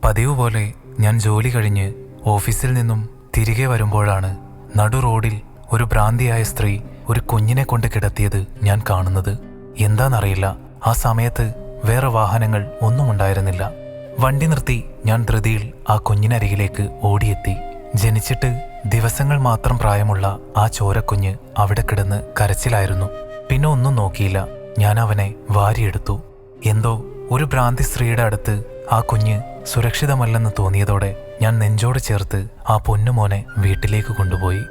പതിവ് പോലെ ഞാൻ ജോലി കഴിഞ്ഞ് ഓഫീസിൽ നിന്നും തിരികെ വരുമ്പോഴാണ് നടു റോഡിൽ ഒരു ഭ്രാന്തിയായ സ്ത്രീ ഒരു കുഞ്ഞിനെ കൊണ്ട് കിടത്തിയത് ഞാൻ കാണുന്നത്. എന്താണെന്നറിയില്ല, ആ സമയത്ത് വേറെ വാഹനങ്ങൾ ഒന്നും ഉണ്ടായിരുന്നില്ല. വണ്ടി നിർത്തി ഞാൻ ധൃതിയിൽ ആ കുഞ്ഞിനരികിലേക്ക് ഓടിയെത്തി. ജനിച്ചിട്ട് ദിവസങ്ങൾ മാത്രം പ്രായമുള്ള ആ ചോരക്കുഞ്ഞ് അവിടെ കിടന്ന് കരച്ചിലായിരുന്നു. പിന്നെ ഒന്നും നോക്കിയില്ല, ഞാൻ അവനെ വാരിയെടുത്തു. എന്തോ ഒരു ഭ്രാന്തി സ്ത്രീയുടെ അടുത്ത് ആ കുഞ്ഞ് സുരക്ഷിതമല്ലെന്ന് തോന്നിയതോടെ ഞാൻ നെഞ്ചോട് ചേർത്ത് ആ പൊന്നുമോനെ വീട്ടിലേക്ക് കൊണ്ടുപോയി.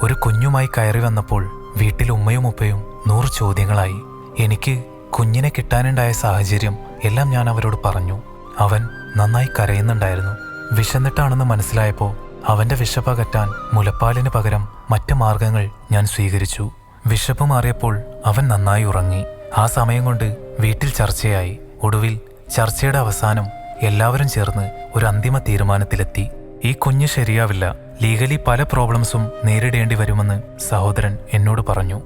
ഒരു കുഞ്ഞുമായി കയറി വന്നപ്പോൾ വീട്ടിൽ ഉമ്മയും ഉപ്പയും 100 ചോദ്യങ്ങളായി. എനിക്ക് കുഞ്ഞിനെ കിട്ടാനുണ്ടായ സാഹചര്യം എല്ലാം ഞാൻ അവരോട് പറഞ്ഞു. അവൻ നന്നായി കരയുന്നുണ്ടായിരുന്നു. വിശന്നിട്ടാണെന്ന് മനസ്സിലായപ്പോൾ അവന്റെ വിശപ്പകറ്റാൻ മുലപ്പാലിന് പകരം മറ്റ് മാർഗങ്ങൾ ഞാൻ സ്വീകരിച്ചു. വിശപ്പ് മാറിയപ്പോൾ അവൻ നന്നായി ഉറങ്ങി. ആ സമയം കൊണ്ട് വീട്ടിൽ ചർച്ചയായി. ഒടുവിൽ ചർച്ചയുടെ അവസാനം എല്ലാവരും ചേർന്ന് ഒരു അന്തിമ തീരുമാനത്തിലെത്തി. ഈ കുഞ്ഞ് ശരിയാവില്ല, ലീഗലി പല പ്രോബ്ലംസും നേരിടേണ്ടി വരുമെന്ന് സഹോദരൻ എന്നോട് പറഞ്ഞു.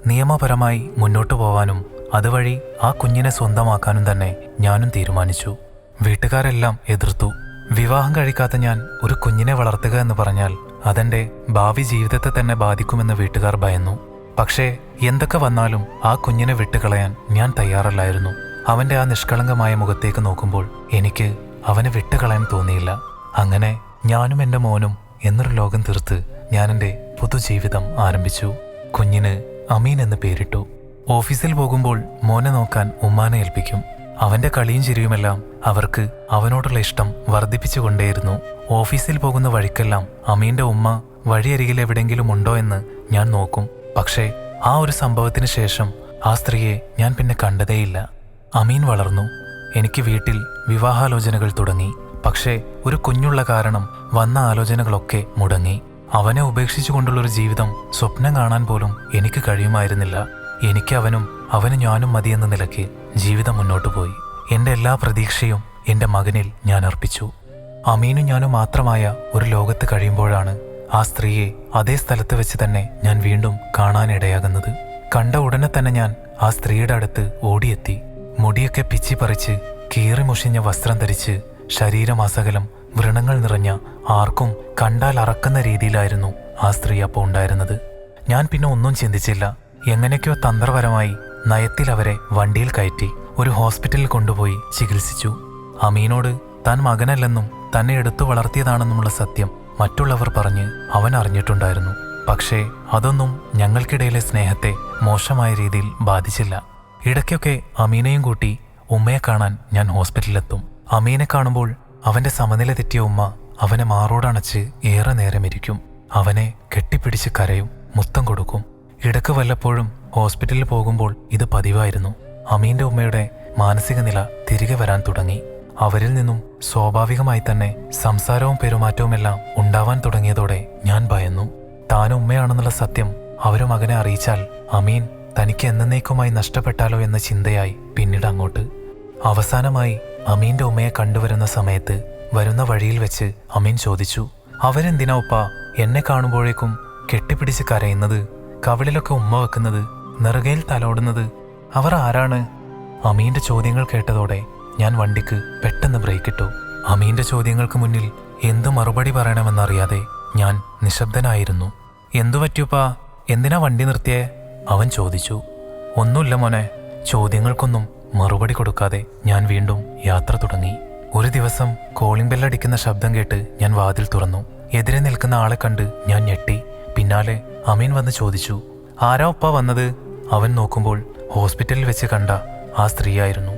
നിയമപരമായി മുന്നോട്ടു പോവാനും അതുവഴി ആ കുഞ്ഞിനെ സ്വന്തമാക്കാനും തന്നെ ഞാനും തീരുമാനിച്ചു. വീട്ടുകാരെല്ലാം എതിർത്തു. വിവാഹം കഴിക്കാത്ത ഞാൻ ഒരു കുഞ്ഞിനെ വളർത്തുക എന്ന് പറഞ്ഞാൽ അതെന്റെ ഭാവി ജീവിതത്തെ തന്നെ ബാധിക്കുമെന്ന് വീട്ടുകാർ ഭയന്നു. പക്ഷേ എന്തൊക്കെ വന്നാലും ആ കുഞ്ഞിനെ വിട്ടുകളയാൻ ഞാൻ തയ്യാറല്ലായിരുന്നു. അവന്റെ ആ നിഷ്കളങ്കമായ മുഖത്തേക്ക് നോക്കുമ്പോൾ എനിക്ക് അവനെ വിട്ടുകളയാൻ തോന്നിയില്ല. അങ്ങനെ ഞാനും എൻ്റെ മോനും എന്നൊരു ലോകം തീർത്ത് ഞാൻ എൻ്റെ പുതുജീവിതം ആരംഭിച്ചു. കുഞ്ഞിന് അമീൻ എന്ന് പേരിട്ടു. ഓഫീസിൽ പോകുമ്പോൾ മോനെ നോക്കാൻ ഉമ്മാനെ ഏൽപ്പിക്കും. അവന്റെ കളിയും ചിരിയുമെല്ലാം അവർക്ക് അവനോടുള്ള ഇഷ്ടം വർദ്ധിപ്പിച്ചുകൊണ്ടേയിരുന്നു. ഓഫീസിൽ പോകുന്ന വഴിക്കെല്ലാം അമീന്റെ ഉമ്മ വഴിയരികിൽ എവിടെയെങ്കിലും ഉണ്ടോ എന്ന് ഞാൻ നോക്കും. പക്ഷേ ആ ഒരു സംഭവത്തിന് ശേഷം ആ സ്ത്രീയെ ഞാൻ പിന്നെ കണ്ടതേയില്ല. അമീൻ വളർന്നു. എനിക്ക് വീട്ടിൽ വിവാഹാലോചനകൾ തുടങ്ങി. പക്ഷേ ഒരു കുഞ്ഞുള്ള കാരണം വന്ന ആലോചനകളൊക്കെ മുടങ്ങി. അവനെ ഉപേക്ഷിച്ചുകൊണ്ടുള്ളൊരു ജീവിതം സ്വപ്നം കാണാൻ പോലും എനിക്ക് കഴിയുമായിരുന്നില്ല. എനിക്ക് അവന് ഞാനും മതിയെന്ന നിലയ്ക്ക് ജീവിതം മുന്നോട്ടു പോയി. എൻ്റെ എല്ലാ പ്രതീക്ഷയും എൻ്റെ മകനിൽ ഞാൻ അർപ്പിച്ചു. അമീനും ഞാനും മാത്രമായ ഒരു ലോകത്ത് കഴിയുമ്പോഴാണ് ആ സ്ത്രീയെ അതേ സ്ഥലത്ത് വെച്ച് തന്നെ ഞാൻ വീണ്ടും കാണാനിടയാകുന്നത്. കണ്ട ഉടനെ തന്നെ ഞാൻ ആ സ്ത്രീയുടെ അടുത്ത് ഓടിയെത്തി. മുടിയൊക്കെ പിച്ചി പറിച്ച് കീറി മുഷിഞ്ഞ വസ്ത്രം ധരിച്ച് ശരീരമാസകലം വ്രണങ്ങൾ നിറഞ്ഞ ആർക്കും കണ്ടാൽ അറക്കുന്ന രീതിയിലായിരുന്നു ആ സ്ത്രീ അപ്പോൾ ഉണ്ടായിരുന്നത്. ഞാൻ പിന്നെ ഒന്നും ചിന്തിച്ചില്ല. എങ്ങനെയൊക്കെയോ തന്ത്രപരമായി നയത്തിൽ അവരെ വണ്ടിയിൽ കയറ്റി ഒരു ഹോസ്പിറ്റലിൽ കൊണ്ടുപോയി ചികിത്സിച്ചു. അമീനോട് താൻ മകനല്ലെന്നും തന്നെ എടുത്തു വളർത്തിയതാണെന്നുമുള്ള സത്യം മറ്റുള്ളവർ പറഞ്ഞ് അവൻ അറിഞ്ഞിട്ടുണ്ടായിരുന്നു. പക്ഷേ അതൊന്നും ഞങ്ങൾക്കിടയിലെ സ്നേഹത്തെ മോശമായ രീതിയിൽ ബാധിച്ചില്ല. ഇടയ്ക്കൊക്കെ അമീനയും കൂട്ടി ഉമ്മയെ കാണാൻ ഞാൻ ഹോസ്പിറ്റലിലെത്തും. അമീനെ കാണുമ്പോൾ അവന്റെ സമനില തെറ്റിയ ഉമ്മ അവനെ മാറോടണച്ച് ഏറെ നേരം ഇരിക്കും. അവനെ കെട്ടിപ്പിടിച്ച് കരയും, മുത്തം കൊടുക്കും. ഇടയ്ക്ക് വല്ലപ്പോഴും ഹോസ്പിറ്റലിൽ പോകുമ്പോൾ ഇത് പതിവായിരുന്നു. അമീന്റെ ഉമ്മയുടെ മാനസിക നില തിരികെ വരാൻ തുടങ്ങി. അവരിൽ നിന്നും സ്വാഭാവികമായി തന്നെ സംസാരവും പെരുമാറ്റവുമെല്ലാം ഉണ്ടാവാൻ തുടങ്ങിയതോടെ ഞാൻ ഭയന്നു. താൻ ഉമ്മയാണെന്നുള്ള സത്യം അവര് മകനെ അറിയിച്ചാൽ അമീൻ തനിക്ക് എന്നേക്കുമായി നഷ്ടപ്പെട്ടാലോ എന്ന ചിന്തയായി പിന്നീട് അങ്ങോട്ട്. അവസാനമായി അമീന്റെ ഉമ്മയെ കണ്ടുവരുന്ന സമയത്ത് വരുന്ന വഴിയിൽ വെച്ച് അമീൻ ചോദിച്ചു, അവരെന്തിനാ ഉപ്പ എന്നെ കാണുമ്പോഴേക്കും കെട്ടിപ്പിടിച്ച് കരയുന്നത്, കവിളിലൊക്കെ ഉമ്മ വെക്കുന്നത്, നെറുകയിൽ തലോടുന്നത്? അവർ ആരാണ്? അമീന്റെ ചോദ്യങ്ങൾ കേട്ടതോടെ ഞാൻ വണ്ടിക്ക് പെട്ടെന്ന് ബ്രേക്കിട്ടു. അമീന്റെ ചോദ്യങ്ങൾക്ക് മുന്നിൽ എന്തു മറുപടി പറയണമെന്നറിയാതെ ഞാൻ നിശബ്ദനായിരുന്നു. എന്തു പറ്റിയുപ്പാ, എന്തിനാ വണ്ടി നിർത്തിയേ? അവൻ ചോദിച്ചു. ഒന്നുമില്ല മോനെ. ചോദ്യങ്ങൾക്കൊന്നും മറുപടി കൊടുക്കാതെ ഞാൻ വീണ്ടും യാത്ര തുടങ്ങി. ഒരു ദിവസം കോളിംഗ് ബെല്ലടിക്കുന്ന ശബ്ദം കേട്ട് ഞാൻ വാതിൽ തുറന്നു. എതിരെ നിൽക്കുന്ന ആളെ കണ്ട് ഞാൻ ഞെട്ടി. പിന്നാലെ അമീൻ വന്ന് ചോദിച്ചു, ആരാ ഉപ്പ വന്നത്? അവൻ നോക്കുമ്പോൾ ഹോസ്പിറ്റലിൽ വെച്ച് കണ്ട ആ സ്ത്രീയായിരുന്നു.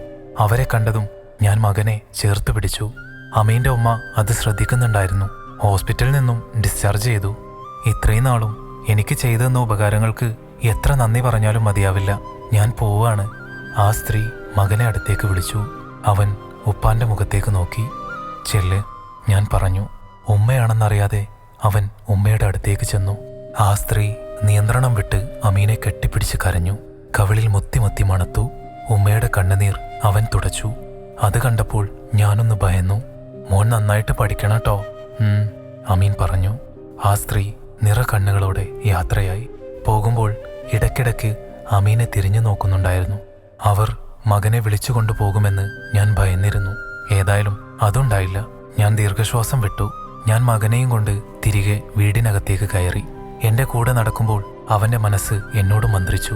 അവരെ കണ്ടതും ഞാൻ മകനെ ചേർത്ത് പിടിച്ചു. അമീന്റെ ഉമ്മ അത് ശ്രദ്ധിക്കുന്നുണ്ടായിരുന്നു. ഹോസ്പിറ്റലിൽ നിന്നും ഡിസ്ചാർജ് ചെയ്തു. ഇത്രയും നാളും എനിക്ക് ചെയ്തു തന്ന ഉപകാരങ്ങൾക്ക് എത്ര നന്ദി പറഞ്ഞാലും മതിയാവില്ല. ഞാൻ പോവാണ്. ആ സ്ത്രീ മകനെ അടുത്തേക്ക് വിളിച്ചു. അവൻ ഉപ്പാന്റെ മുഖത്തേക്ക് നോക്കി. ചെല്ല്, ഞാൻ പറഞ്ഞു. ഉമ്മയാണെന്നറിയാതെ അവൻ ഉമ്മയുടെ അടുത്തേക്ക് ചെന്നു. ആ സ്ത്രീ നിയന്ത്രണം വിട്ട് അമീനെ കെട്ടിപ്പിടിച്ച് കരഞ്ഞു. കവിളിൽ മുത്തി മണത്തു. ഉമ്മയുടെ കണ്ണുനീർ അവൻ തുടച്ചു. അത് കണ്ടപ്പോൾ ഞാനൊന്ന് ഭയന്നു. മോൻ നന്നായിട്ട് പഠിക്കണട്ടോ. അമീൻ പറഞ്ഞു. ആ സ്ത്രീ നിറ കണ്ണുകളോടെ യാത്രയായി. പോകുമ്പോൾ ഇടയ്ക്കിടയ്ക്ക് അമീനെ തിരിഞ്ഞു നോക്കുന്നുണ്ടായിരുന്നു. അവർ മകനെ വിളിച്ചുകൊണ്ടു പോകുമെന്ന് ഞാൻ ഭയന്നിരുന്നു. ഏതായാലും അതുണ്ടായില്ല. ഞാൻ ദീർഘശ്വാസം വിട്ടു. ഞാൻ മകനെയും കൊണ്ട് തിരികെ വീടിനകത്തേക്ക് കയറി. എൻ്റെ കൂടെ നടക്കുമ്പോൾ അവൻ്റെ മനസ്സ് എന്നോട് മന്ത്രിച്ചു.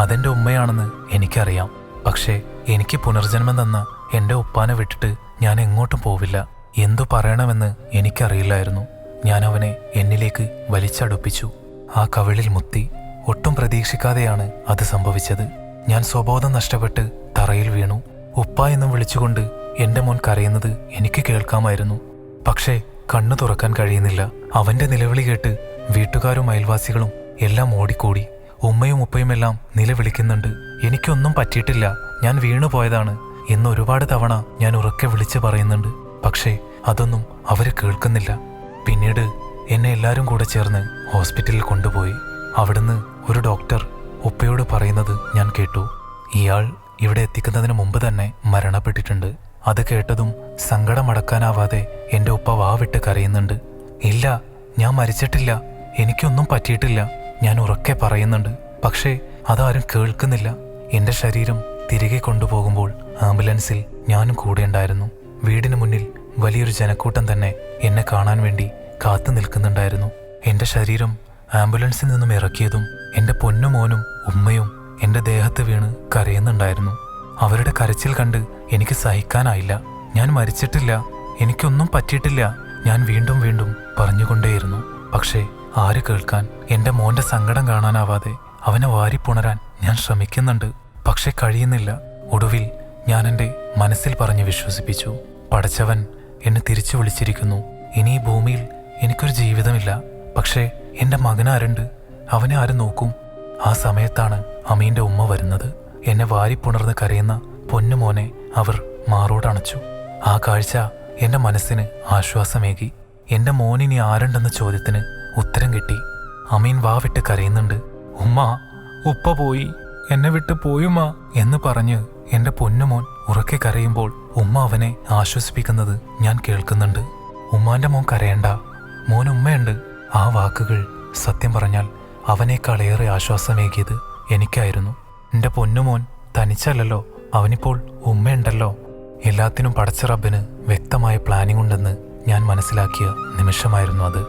അതെൻ്റെ ഉമ്മയാണെന്ന് എനിക്കറിയാം. പക്ഷേ എനിക്ക് പുനർജന്മം തന്ന എൻ്റെ ഉപ്പാനെ വിട്ടിട്ട് ഞാൻ എങ്ങോട്ടും പോവില്ല. എന്തു പറയണമെന്ന് എനിക്കറിയില്ലായിരുന്നു. ഞാൻ അവനെ എന്നിലേക്ക് വലിച്ചടുപ്പിച്ചു. ആ കവിളിൽ മുത്തി. ഒട്ടും പ്രതീക്ഷിക്കാതെയാണ് അത് സംഭവിച്ചത്. ഞാൻ സ്വബോധം നഷ്ടപ്പെട്ട് തറയിൽ വീണു. ഉപ്പ എന്നും വിളിച്ചുകൊണ്ട് എൻ്റെ മോൻ കരയുന്നത് എനിക്ക് കേൾക്കാമായിരുന്നു. പക്ഷേ കണ്ണു തുറക്കാൻ കഴിയുന്നില്ല. അവൻ്റെ നിലവിളി കേട്ട് വീട്ടുകാരും അയൽവാസികളും എല്ലാം ഓടിക്കൂടി. ഉമ്മയും ഉപ്പയുമെല്ലാം നിലവിളിക്കുന്നുണ്ട്. എനിക്കൊന്നും പറ്റിയിട്ടില്ല, ഞാൻ വീണുപോയതാണ് എന്ന് ഒരുപാട് തവണ ഞാൻ ഉറക്കെ വിളിച്ചു പറയുന്നുണ്ട്. പക്ഷേ അതൊന്നും അവര് കേൾക്കുന്നില്ല. പിന്നീട് എന്നെ എല്ലാവരും കൂടെ ചേർന്ന് ഹോസ്പിറ്റലിൽ കൊണ്ടുപോയി. അവിടുന്ന് ഒരു ഡോക്ടർ ഉപ്പയോട് പറയുന്നത് ഞാൻ കേട്ടു. ഇയാൾ ഇവിടെ എത്തിക്കുന്നതിന് മുമ്പ് തന്നെ മരണപ്പെട്ടിട്ടുണ്ട്. അത് കേട്ടതും സങ്കടമടക്കാനാവാതെ എൻ്റെ ഉപ്പ വാവിട്ട് കരയുന്നുണ്ട്. ഇല്ല, ഞാൻ മരിച്ചിട്ടില്ല, എനിക്കൊന്നും പറ്റിയിട്ടില്ല, ഞാൻ ഉറക്കെ പറയുന്നുണ്ട്. പക്ഷേ അതാരും കേൾക്കുന്നില്ല. എൻ്റെ ശരീരം തിരികെ കൊണ്ടുപോകുമ്പോൾ ആംബുലൻസിൽ ഞാനും കൂടെ ഉണ്ടായിരുന്നു. വീടിന് മുന്നിൽ വലിയൊരു ജനക്കൂട്ടം തന്നെ എന്നെ കാണാൻ വേണ്ടി കാത്തു നിൽക്കുന്നുണ്ടായിരുന്നു. എൻ്റെ ശരീരം ആംബുലൻസിൽ നിന്നും ഇറക്കിയതും എൻ്റെ പൊന്നുമോനും ഉമ്മയും എൻ്റെ ദേഹത്ത് വീണ് കരയുന്നുണ്ടായിരുന്നു. അവരുടെ കരച്ചിൽ കണ്ട് എനിക്ക് സഹിക്കാനായില്ല. ഞാൻ മരിച്ചിട്ടില്ല, എനിക്കൊന്നും പറ്റിയിട്ടില്ല, ഞാൻ വീണ്ടും വീണ്ടും പറഞ്ഞുകൊണ്ടേയിരുന്നു. പക്ഷേ ആര് കേൾക്കാൻ? എൻ്റെ മോൻ്റെ സങ്കടം കാണാനാവാതെ അവനെ വാരിപ്പുണരാൻ ഞാൻ ശ്രമിക്കുന്നുണ്ട്. പക്ഷെ കഴിയുന്നില്ല. ഒടുവിൽ ഞാൻ എൻ്റെ മനസ്സിൽ പറഞ്ഞ് വിശ്വസിപ്പിച്ചു, പടച്ചവൻ എന്നെ തിരിച്ചു വിളിച്ചിരിക്കുന്നു. ഇനി ഈ ഭൂമിയിൽ എനിക്കൊരു ജീവിതമില്ല. പക്ഷേ എൻ്റെ മകനാരുണ്ട്? അവനെ ആര് നോക്കും? ആ സമയത്താണ് അമീൻ്റെ ഉമ്മ വരുന്നത്. എന്നെ വാരിപ്പുണർന്ന് കരയുന്ന പൊന്നുമോനെ അവർ മാറോടണച്ചു. ആ കാഴ്ച എൻ്റെ മനസ്സിന് ആശ്വാസമേകി. എൻ്റെ മോനിനി ആരുണ്ടെന്ന ചോദ്യത്തിന് ഉത്തരം കിട്ടി. അമീൻ വാവിട്ട് കരയുന്നുണ്ട്. ഉമ്മ, ഉപ്പ പോയി, എന്നെ വിട്ട് പോയുമ്മ എന്ന് പറഞ്ഞ് എൻ്റെ പൊന്നുമോൻ ഉറക്കെ കരയുമ്പോൾ ഉമ്മ അവനെ ആശ്വസിപ്പിക്കുന്നത് ഞാൻ കേൾക്കുന്നുണ്ട്. ഉമ്മാൻ്റെ മോൻ കരയണ്ട, മോൻ ഉമ്മയുണ്ട്. ആ വാക്കുകൾ സത്യം പറഞ്ഞാൽ അവനേക്കാളേറെ ആശ്വാസമേകിയത് എനിക്കായിരുന്നു. എൻ്റെ പൊന്നുമോൻ തനിച്ചല്ലല്ലോ, അവനിപ്പോൾ ഉമ്മയുണ്ടല്ലോ. എല്ലാത്തിനും പടച്ച റബ്ബിന് വ്യക്തമായ പ്ലാനിംഗ് ഉണ്ടെന്ന് ഞാൻ മനസ്സിലാക്കിയ നിമിഷമായിരുന്നു അത്.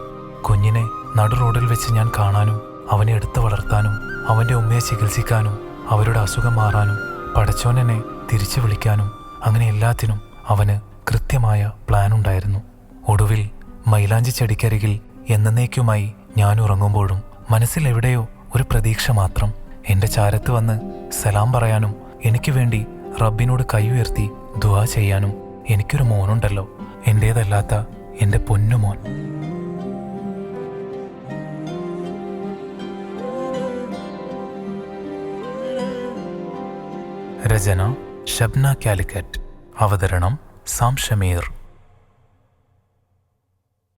കുഞ്ഞിനെ നടു റോഡിൽ വെച്ച് ഞാൻ കാണാനും അവനെ എടുത്തു വളർത്താനും അവൻ്റെ ഉമ്മയെ ചികിത്സിക്കാനും അവരുടെ അസുഖം മാറാനും പടച്ചോനെന്നെ തിരിച്ചു വിളിക്കാനും അങ്ങനെ എല്ലാത്തിനും അവന് കൃത്യമായ പ്ലാൻ ഉണ്ടായിരുന്നു. ഒടുവിൽ മൈലാഞ്ചി ചെടിക്കരികിൽ എന്നേക്കുമായി ഞാൻ ഉറങ്ങുമ്പോഴും മനസ്സിൽ എവിടെയോ ഒരു പ്രതീക്ഷ മാത്രം. എൻ്റെ ചാരത്ത് വന്ന് സലാം പറയാനും എനിക്ക് വേണ്ടി റബ്ബിനോട് കൈ ഉയർത്തി ദുആ ചെയ്യാനും എനിക്കൊരു മോനുണ്ടല്ലോ, എൻ്റേതല്ലാത്ത എൻ്റെ പൊന്നുമോൻ. രചന ഷബ്ന കാലിക്കറ്റ്. അവതരണം സാം ഷമീർ.